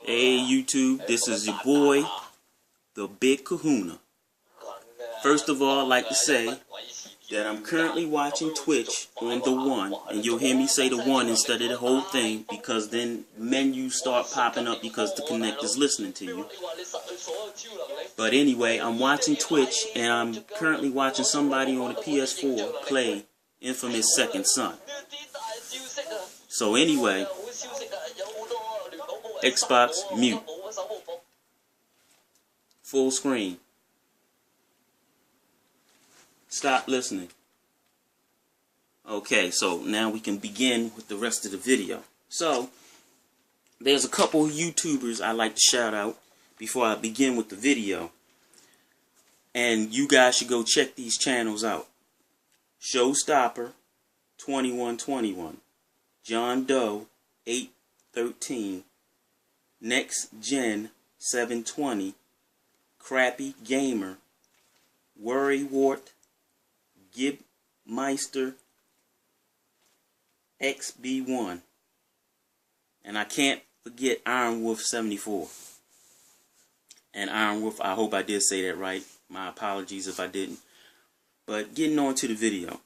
Hey YouTube, this is your boy, the Big Kahuna. First of all, I'd like to say that I'm currently watching Twitch on the one, and you'll hear me say the one instead of the whole thing, because then menus start popping up because the Kinect is listening to you. But anyway, I'm watching Twitch, and I'm currently watching somebody on the PS4 play Infamous Second Son. So anyway, Xbox mute. Full screen. Stop listening. Okay, so now we can begin with the rest of the video. So, there's a couple YouTubers I like to shout out before I begin with the video. And you guys should go check these channels out. Showstopper 2121, John Doe 813, Next Gen 720, Crappy Gamer, Worrywart, Gibmeister XB1, and I can't forget Iron Wolf 74. And Iron Wolf, I hope I did say that right. My apologies if I didn't. But getting on to the video.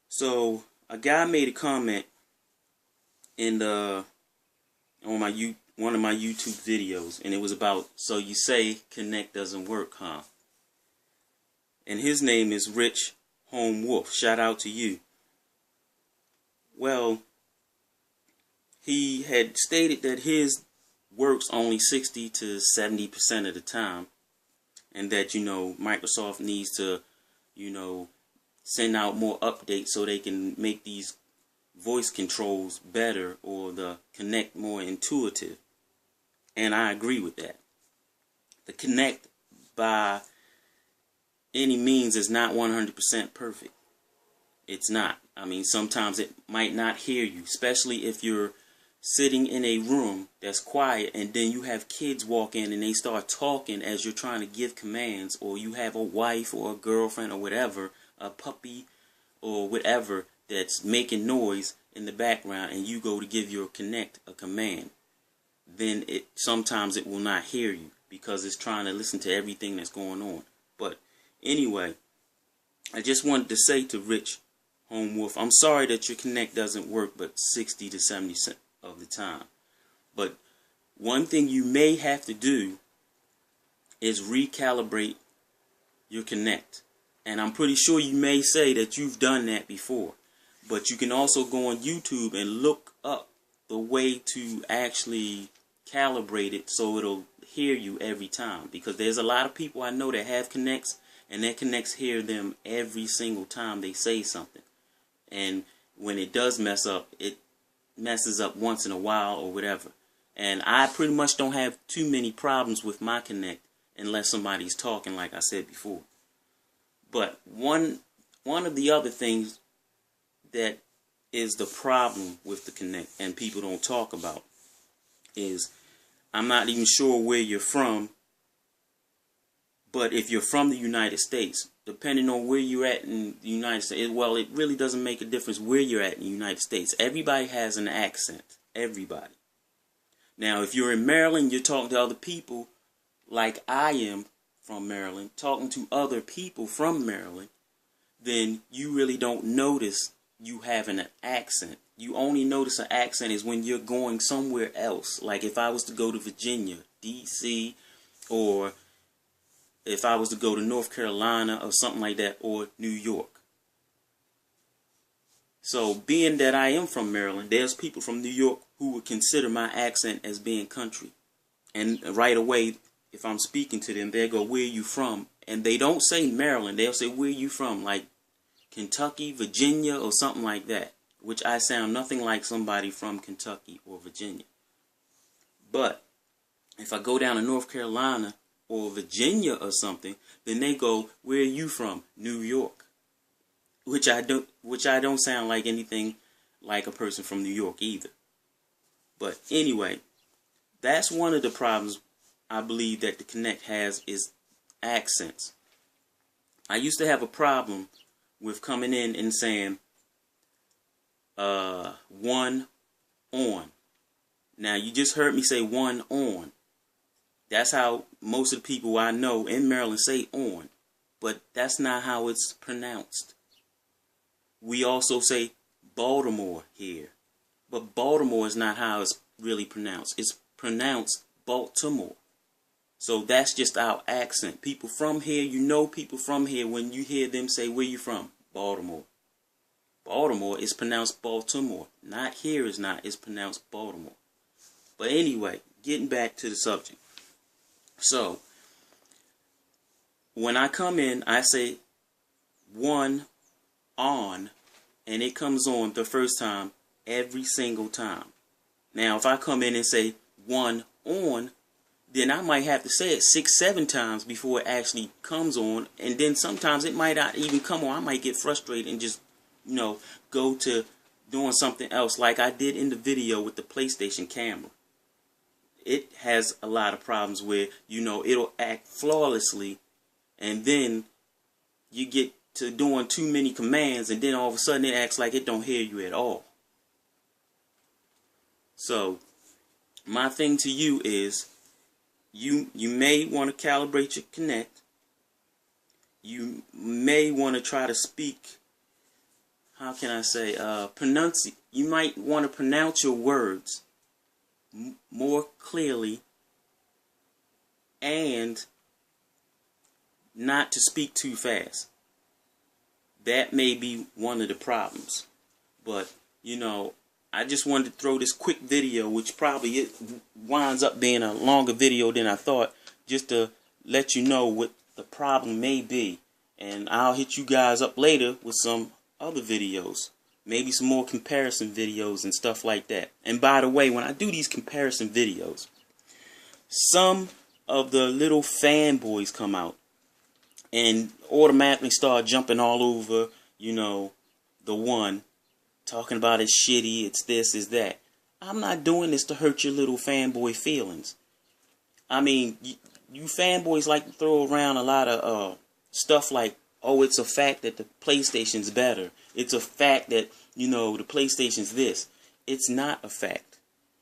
So a guy made a comment in on one of my YouTube videos, and it was about, so you say Kinect doesn't work, huh? And his name is Rich Home Wolf. Shout out to you. Well, he had stated that his works only 60 to 70% of the time, and that, Microsoft needs to, send out more updates so they can make these voice controls better, or the Kinect more intuitive. And I agree with that. The Kinect, by any means, is not 100% perfect. It's not. I mean, sometimes it might not hear you, especially if you're sitting in a room that's quiet and then you have kids walk in and they start talking as you're trying to give commands, or you have a wife or a girlfriend or whatever, a puppy or whatever that's making noise in the background, and you go to give your Kinect a command. Then sometimes it will not hear you because it's trying to listen to everything that's going on. But anyway, I just wanted to say to Rich Home Wolf, I'm sorry that your Kinect doesn't work but 60 to 70% of the time. But one thing you may have to do is recalibrate your Kinect. And I'm pretty sure you may say that you've done that before. But you can also go on YouTube and look up the way to actually calibrate it so it'll hear you every time. Because there's a lot of people I know that have Kinects, and their Kinects hear them every single time they say something. And when it does mess up, it messes up once in a while or whatever. And I pretty much don't have too many problems with my Kinect unless somebody's talking, like I said before. But one of the other things that is the problem with the Kinect, and people don't talk about, is, I'm not even sure where you're from, but if you're from the United States, depending on where you're at in the United States, well, it really doesn't make a difference where you're at in the United States. Everybody has an accent. Everybody. Now, if you're in Maryland, you're talking to other people like I am from Maryland, talking to other people from Maryland, then you really don't notice you having an accent. You only notice an accent is when you're going somewhere else. Like if I was to go to Virginia, D.C., or if I was to go to North Carolina or something like that, or New York. So being that I am from Maryland, there's people from New York who would consider my accent as being country. And right away, if I'm speaking to them, they go, where are you from? And they don't say Maryland. They'll say, where are you from? Like Kentucky, Virginia, or something like that. Which I sound nothing like somebody from Kentucky or Virginia. But if I go down to North Carolina or Virginia or something, then they go, where are you from? New York. Which I don't sound like anything like a person from New York either. But anyway, that's one of the problems I believe that the Kinect has, is accents. I used to have a problem with coming in and saying one on. Now, you just heard me say one on. That's how most of the people I know in Maryland say on. But that's not how it's pronounced. We also say Baltimore here. But Baltimore is not how it's really pronounced. It's pronounced Baltimore. So that's just our accent. People from here, you know people from here when you hear them say, where you from? Baltimore. Baltimore is pronounced Baltimore. Not here is not. It's pronounced Baltimore. But anyway, getting back to the subject. So, when I come in, I say one on, and it comes on the first time every single time. Now, if I come in and say one on, then I might have to say it 6-7 times before it actually comes on. And then sometimes it might not even come on. I might get frustrated and just, go to doing something else like I did in the video with the PlayStation camera. It has a lot of problems where, it'll act flawlessly, and then you get to doing too many commands, and then all of a sudden it acts like it don't hear you at all. So, my thing to you is, you may want to calibrate your Kinect. You may want to try to speak, how can I say, you might want to pronounce your words more clearly, and not to speak too fast. That may be one of the problems. But, I just wanted to throw this quick video, which probably it winds up being a longer video than I thought, just to let you know what the problem may be. And I'll hit you guys up later with some other videos. Maybe some more comparison videos and stuff like that. And by the way, when I do these comparison videos, some of the little fanboys come out and automatically start jumping all over, the one, talking about it's shitty, it's this, it's that. I'm not doing this to hurt your little fanboy feelings. I mean, you fanboys like to throw around a lot of stuff like, oh, it's a fact that the PlayStation's better. It's a fact that, the PlayStation's this. It's not a fact.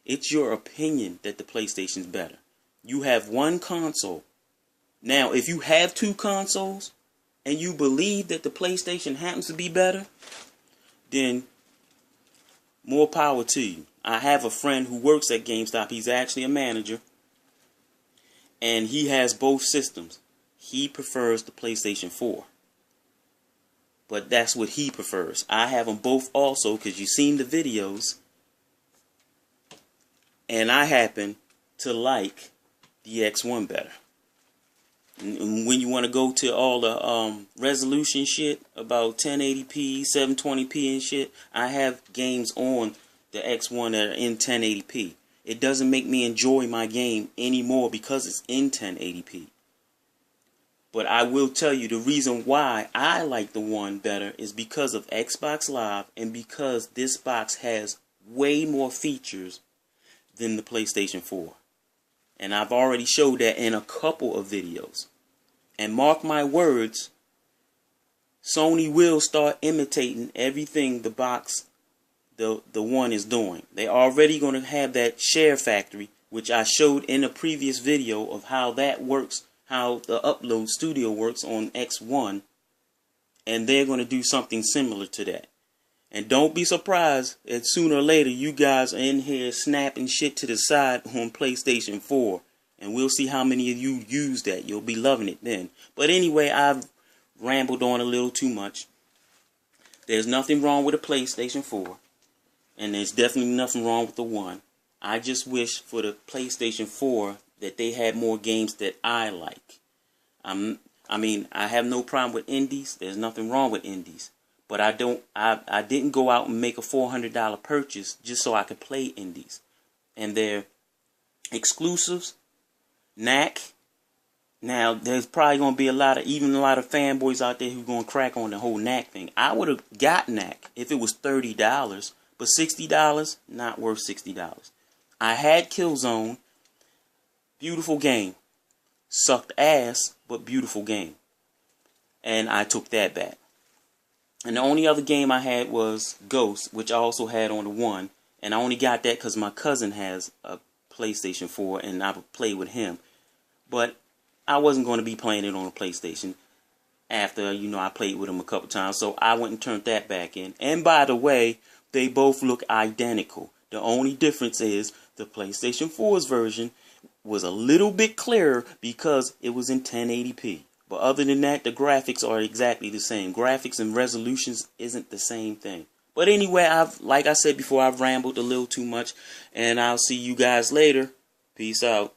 It's your opinion that the PlayStation's better. You have one console. Now, if you have two consoles and you believe that the PlayStation happens to be better, then more power to you. I have a friend who works at GameStop. He's actually a manager. And he has both systems. He prefers the PlayStation 4. But that's what he prefers. I have them both also because you've seen the videos. And I happen to like the X1 better. And when you want to go to all the resolution shit about 1080p, 720p and shit, I have games on the X1 that are in 1080p. It doesn't make me enjoy my game anymore because it's in 1080p. But I will tell you the reason why I like the one better is because of Xbox Live and because this box has way more features than the PlayStation 4. And I've already showed that in a couple of videos. And mark my words, Sony will start imitating everything the box, the one is doing. They're already going to have that share factory, which I showed in a previous video of how that works, how the upload studio works on X1. And they're going to do something similar to that. And don't be surprised that sooner or later you guys are in here snapping shit to the side on PlayStation 4. And we'll see how many of you use that. You'll be loving it then. But anyway, I've rambled on a little too much. There's nothing wrong with a PlayStation 4. And there's definitely nothing wrong with the one. I just wish for the PlayStation 4 that they had more games that I like. I mean, I have no problem with indies. There's nothing wrong with indies. But I didn't go out and make a $400 purchase just so I could play indies. And they're exclusives. Knack. Now, there's probably going to be a lot of fanboys out there who are going to crack on the whole Knack thing. I would have got Knack if it was $30. But $60, not worth $60. I had Killzone. Beautiful game. Sucked ass, but beautiful game. And I took that back. And the only other game I had was Ghost, which I also had on the one. And I only got that because my cousin has a PlayStation 4 and I would play with him. But I wasn't going to be playing it on a PlayStation after, I played with him a couple times. So I went and turned that back in. And by the way, they both look identical. The only difference is the PlayStation 4's version was a little bit clearer because it was in 1080p. But other than that, the graphics are exactly the same. Graphics and resolutions isn't the same thing. But anyway, like I said before, I've rambled a little too much. And I'll see you guys later. Peace out.